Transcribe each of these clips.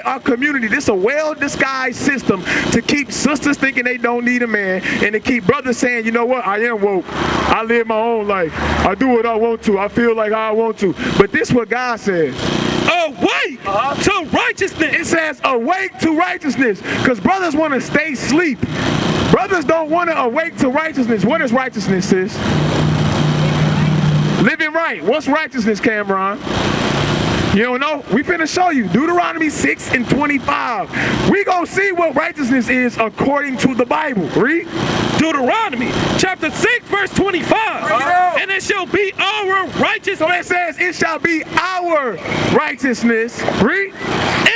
Our community, this is a well-disguised system to keep sisters thinking they don't need a man, and to keep brothers saying, you know what, I am woke, I live my own life, I do what I want to, I feel like I want to. But this is what God says. Awake to righteousness. It says awake to righteousness, because brothers want to stay asleep. Brothers don't want to awake to righteousness. What is righteousness, sis? Living right. What's righteousness, Cameron? You don't know? We finna show you. Deuteronomy 6:25. We gonna see what righteousness is according to the Bible. Read. Deuteronomy chapter 6 verse 25. And it shall be our righteousness. So it says it shall be our righteousness. Read.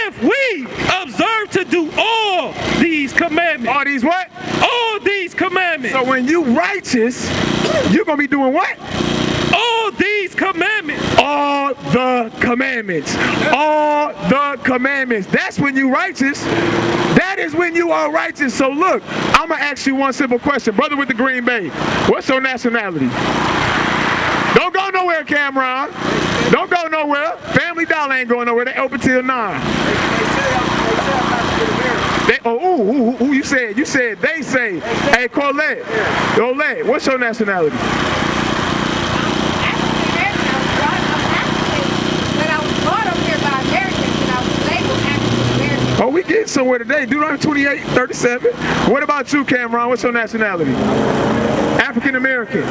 If we observe to do all these commandments. All these what? All these commandments. So when you righteous, you're gonna be doing what? All these commandments. All the commandments. All the commandments. That's when you righteous. That is when you are righteous. So look, I'm going to ask you one simple question. Brother with the Green Bay, what's your nationality? Don't go nowhere, Cameron. Don't go nowhere. Family Dollar ain't going nowhere. They open till 9. You said, they say. Hey, Colette, what's your nationality? Oh, we getting somewhere today. Deuteronomy 28:37. What about you, Cameron? What's your nationality? African American.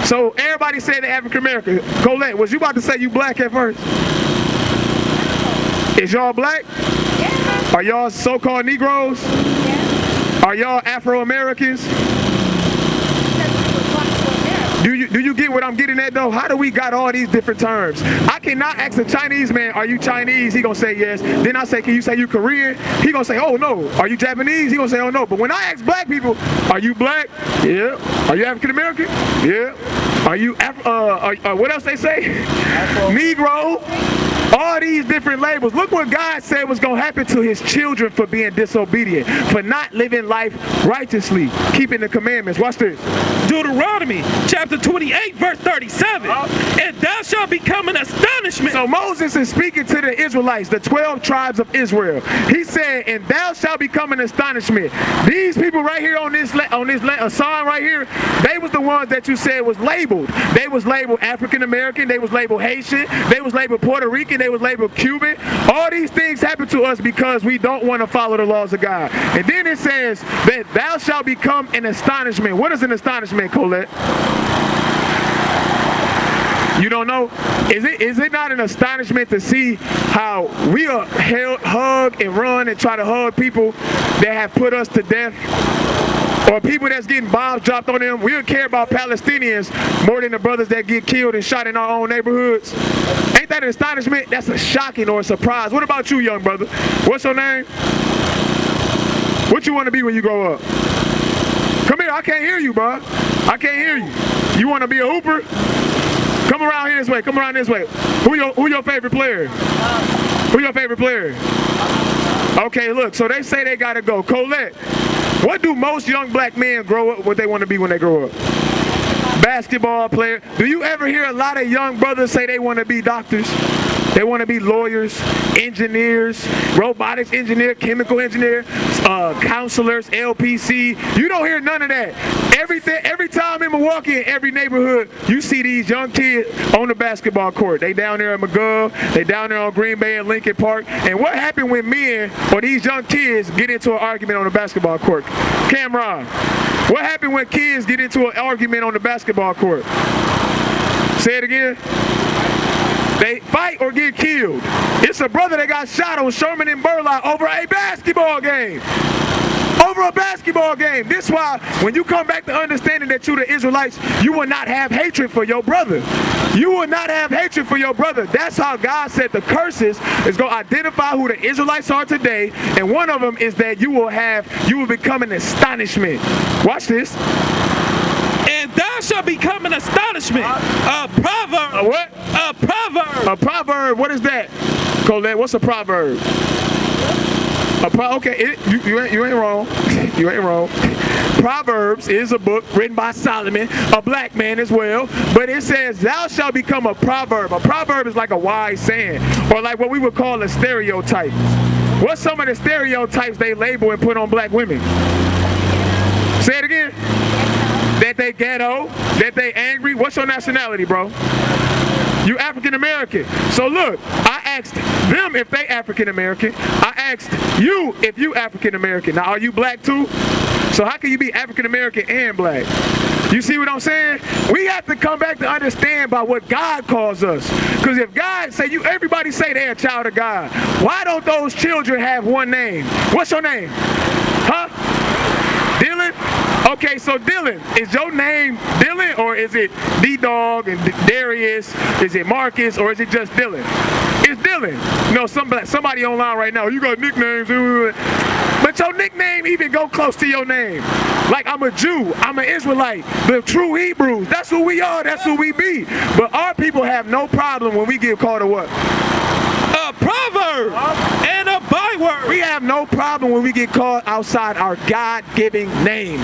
So everybody said they're African American. Colette, was you about to say you black at first? Is y'all black? Yeah. Are y'all so-called Negroes? Yeah. Are y'all Afro-Americans? Do you get what I'm getting at though? How do we got all these different terms? I cannot ask a Chinese man, are you Chinese? He gonna say yes. Then I say, can you say you Korean? He gonna say, oh no. Are you Japanese? He gonna say, oh no. But when I ask black people, are you black? Yeah. Are you African American? Yeah. Are you what else they say? Negro. All these different labels. Look what God said was going to happen to his children for being disobedient, for not living life righteously, keeping the commandments. Watch this. Deuteronomy chapter 28 verse 37. And thou shalt become an astonishment. So Moses is speaking to the Israelites, the 12 tribes of Israel. He said, and thou shalt become an astonishment. These people right here on this sign right here, they was the ones that you said was labeled. They was labeled African American. They was labeled Haitian. They was labeled Puerto Rican. They was labeled Cuban. All these things happen to us because we don't want to follow the laws of God. And then it says that thou shalt become an astonishment. What is an astonishment, Colette? You don't know? Is it not an astonishment to see how we are hug and run and try to hug people that have put us to death? Or people that's getting bombs dropped on them? We don't care about Palestinians more than the brothers that get killed and shot in our own neighborhoods. Ain't that an astonishment? That's a shocking or a surprise. What about you, young brother? What's your name? What you want to be when you grow up? Come here, I can't hear you, bro. I can't hear you. You want to be a hooper? Come around here this way. Come around this way. Who your favorite player? Who your favorite player? Okay, look. So they say they gotta go. Colette, what do most young black men grow up? What they want to be when they grow up? Basketball player. Do you ever hear a lot of young brothers say they want to be doctors? They want to be lawyers, engineers, robotics engineer, chemical engineer, counselors, LPC. You don't hear none of that. Every time in Milwaukee, in every neighborhood, you see these young kids on the basketball court. They down there at McGuff, they down there on Green Bay and Lincoln Park. And what happened when men or these young kids get into an argument on the basketball court? Cameron, what happened when kids get into an argument on the basketball court? Say it again. They fight or get killed. It's a brother that got shot on Sherman and Burlock over a basketball game. over a basketball game. This is why when you come back to understanding that you the Israelites, you will not have hatred for your brother. You will not have hatred for your brother. That's how God said the curses is going to identify who the Israelites are today. And one of them is that you will become an astonishment. Watch this. And thou shalt become an astonishment. A proverb. A what? A proverb. A proverb. What is that? Colette, what's a proverb? Okay, you ain't wrong. You ain't wrong. Proverbs is a book written by Solomon, a black man as well. But it says, thou shalt become a proverb. A proverb is like a wise saying, or like what we would call a stereotype. What's some of the stereotypes they label and put on black women? Say it again. That they ghetto, that they angry. What's your nationality, bro? You African American. So look, I asked them if they African American. I asked you if you African American. Now, are you black too? So how can you be African American and black? You see what I'm saying? We have to come back to understand by what God calls us. Because if God say everybody say they're a child of God, why don't those children have one name? What's your name? Huh? Dylan? Okay, so Dylan, is your name Dylan, or is it D-Dog and Darius? Is it Marcus, or is it just Dylan? It's Dylan. You know, somebody online right now, you got nicknames. But your nickname even go close to your name. Like, I'm a Jew, I'm an Israelite, the true Hebrews. That's who we are, that's who we be. But our people have no problem when we get called a what? A proverb and a byword. We have no problem when we get called outside our God-given name.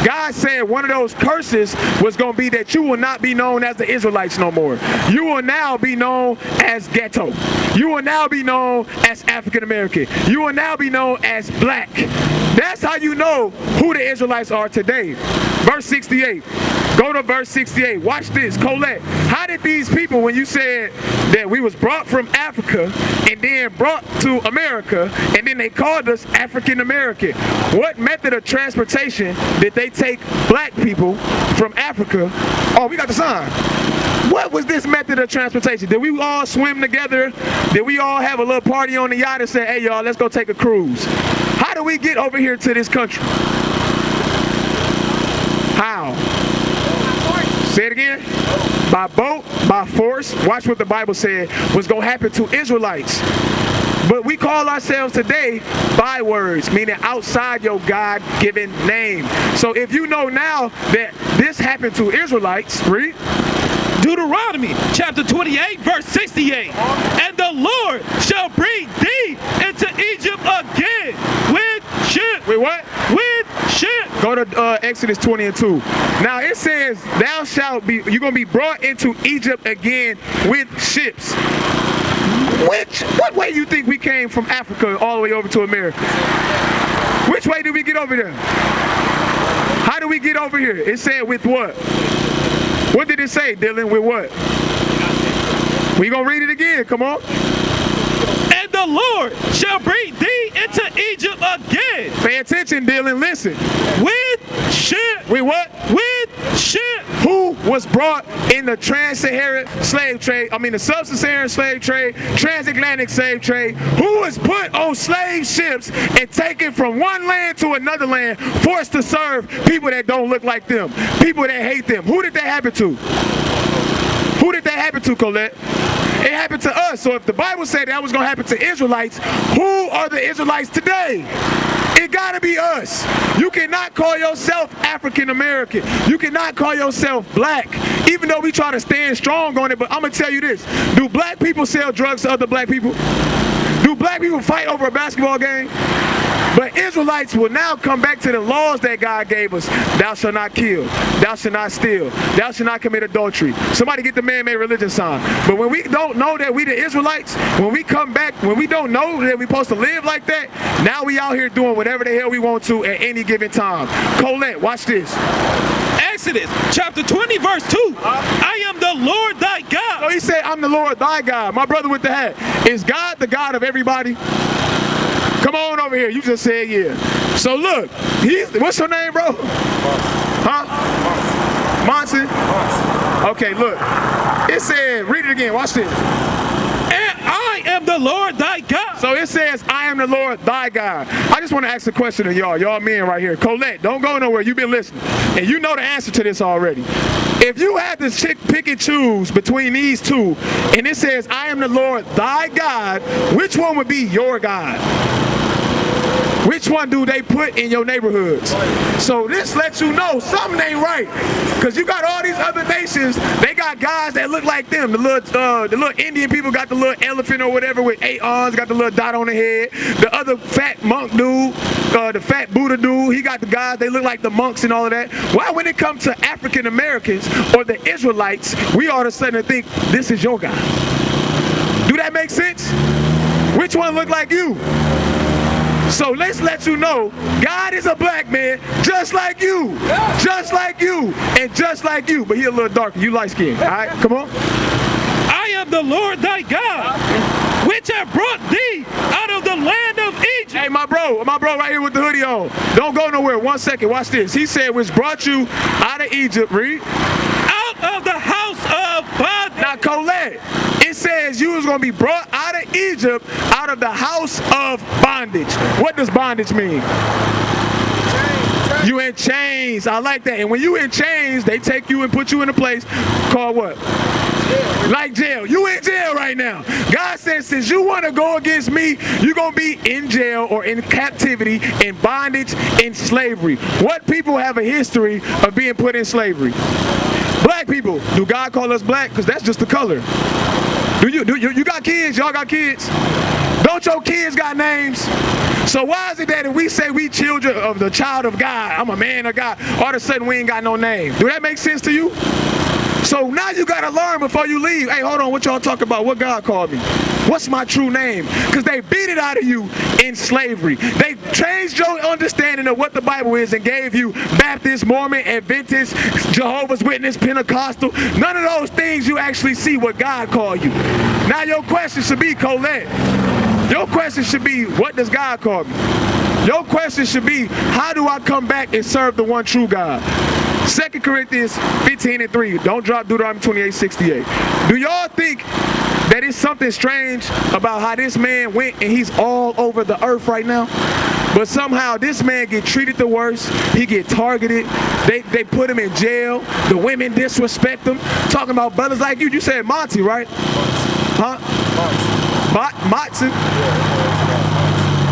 God said one of those curses was going to be that you will not be known as the Israelites no more. You will now be known as ghetto. You will now be known as African American. You will now be known as black. That's how you know who the Israelites are today. Verse 68. Go to verse 68. Watch this. Colette, how did these people, when you said that we was brought from Africa and then brought to America and then they called us African American, what method of transportation did they take black people from Africa? Oh, we got the sign. What was this method of transportation? Did we all swim together? Did we all have a little party on the yacht and say, hey y'all, let's go take a cruise? How do we get over here to this country? How? Say it again. By boat, by force. Watch what the Bible said was going to happen to Israelites. But we call ourselves today bywords, meaning outside your God-given name. So if you know now that this happened to Israelites, read. Deuteronomy chapter 28 verse 68. And the Lord shall bring thee into Egypt again with ships. With what? With ships. Go to Exodus 20 and 2. Now it says, you're going to be brought into Egypt again with ships. What way you think we came from Africa all the way over to America? Which way did we get over there? How did we get over here? It said with what? What did it say, Dylan? With what? We gonna read it again. Come on. And the Lord shall bring thee into Egypt again. Pay attention, Dylan. Listen. With ships. With what? With ships. Who was brought in the trans-Saharan slave trade? I mean, the sub-Saharan slave trade, transatlantic slave trade. Who was put on slave ships and taken from one land to another land, forced to serve people that don't look like them, people that hate them? Who did that happen to? Who did that happen to, Colette? It happened to us. So if the Bible said that was going to happen to Israelites, who are the Israelites today? It got to be us. You cannot call yourself African American. You cannot call yourself black, even though we try to stand strong on it. But I'm going to tell you this. Do black people sell drugs to other black people? Do black people fight over a basketball game? But Israelites will now come back to the laws that God gave us. Thou shalt not kill. Thou shalt not steal. Thou shalt not commit adultery. Somebody get the man-made religion sign. But when we don't know that we the Israelites, when we come back, when we don't know that we're supposed to live like that, now we out here doing whatever the hell we want to at any given time. Colette, watch this. Exodus chapter 20 verse 2. I am the Lord thy God. So he said, I'm the Lord thy God. My brother with the hat. Is God the God of everybody? Come on over here. You just said yeah. So look, what's your name, bro? Huh? Monson? Okay, look. It said, read it again. Watch this. And I am am the Lord thy God. So it says, I am the Lord thy God. I just want to ask a question to y'all men right here. Colette, don't go nowhere. You've been listening. And you know the answer to this already. If you had to pick and choose between these two, and it says, I am the Lord thy God, which one would be your God? Which one do they put in your neighborhoods? So this lets you know something ain't right. Because you got all these other nations, they got guys that look like them. The little Indian people got the little elephant or whatever with 8 arms, got the little dot on the head. The other fat monk dude, the fat Buddha dude, he got the guys, they look like the monks and all of that. Why when it comes to African Americans or the Israelites, we all of a sudden think this is your God? Do that make sense? Which one look like you? So let's let you know, God is a black man just like you, and just like you, but he a little darker. You light skinned, all right? Come on. I am the Lord thy God, which have brought thee out of the land of Egypt. Hey, my bro right here with the hoodie on. Don't go nowhere. 1 second. Watch this. He said, which brought you out of Egypt. Read. Out of the house of bondage. Now, Colette, it says you was going to be brought out of Egypt, out of the house of bondage. What does bondage mean? You in chains. I like that. And when you in chains, they take you and put you in a place called what? Jail. Like jail. You in jail right now. God says, since you want to go against me, you're going to be in jail or in captivity, in bondage, in slavery. What people have a history of being put in slavery? Black people. Do God call us black? Because that's just the color. Do you got kids? Y'all got kids? Don't your kids got names? So why is it that if we say we children of the child of God, I'm a man of God, all of a sudden we ain't got no name? Do that make sense to you? So now you got to learn before you leave. Hey, hold on, what y'all talking about? What God called me? What's my true name? Because they beat it out of you in slavery. They changed your understanding of what the Bible is and gave you Baptist, Mormon, Adventist, Jehovah's Witness, Pentecostal. None of those things you actually see what God called you. Now your question should be, Colette, your question should be, what does God call me? Your question should be, how do I come back and serve the one true God? 2 Corinthians 15:3. Don't drop Deuteronomy 28:68. Do y'all think that it's something strange about how this man went and he's all over the earth right now? But somehow this man get treated the worst. He get targeted. They put him in jail. The women disrespect him. Talking about brothers like you. You said Monty, right? Huh? Motzi?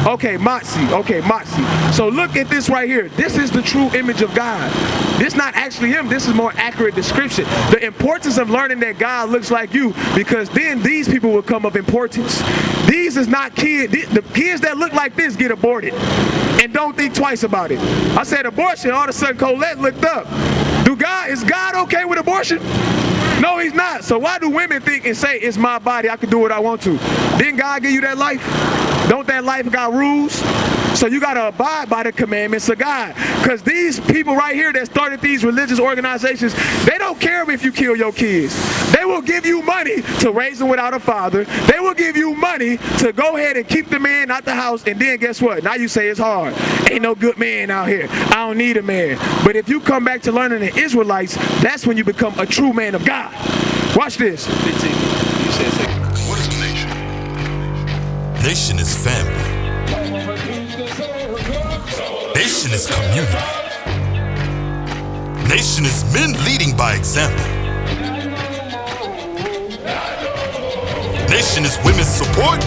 Okay, Motzi. So look at this right here. This is the true image of God. This not actually him. This is more accurate description. The importance of learning that God looks like you, because then these people will come of importance. These is not kids. The kids that look like this get aborted. And don't think twice about it. I said abortion. All of a sudden Colette looked up. Is God okay with abortion? No, he's not. So why do women think and say, it's my body, I can do what I want to? Didn't God give you that life? Don't that life got rules? So you got to abide by the commandments of God. Because these people right here that started these religious organizations, they don't care if you kill your kids. They will give you money to raise them without a father. They will give you money to go ahead and keep the man out the house. And then guess what? Now you say it's hard. Ain't no good man out here. I don't need a man. But if you come back to learning the Israelites, that's when you become a true man of God. Watch this. 15. You said second. What is a nation? Nation is family. Nation is community. Nation is men leading by example. Nation is women's support.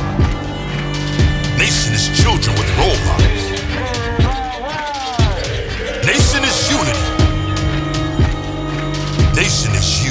Nation is children with role models. Nation is unity. Nation is